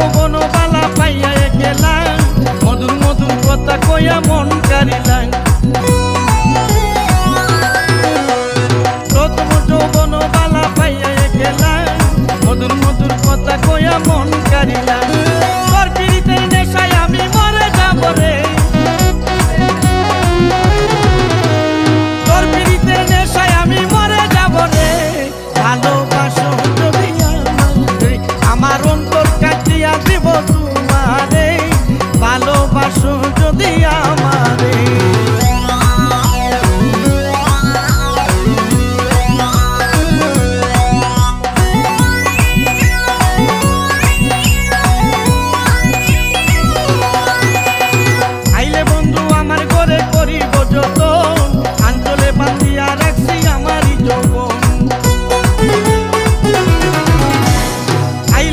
যৌবনবালা পাইয়া গেলাম, মধুর মধুর কথা কইয়া মন কারিলাম। প্রথম যৌবনবালা পাইয়া গেলাম,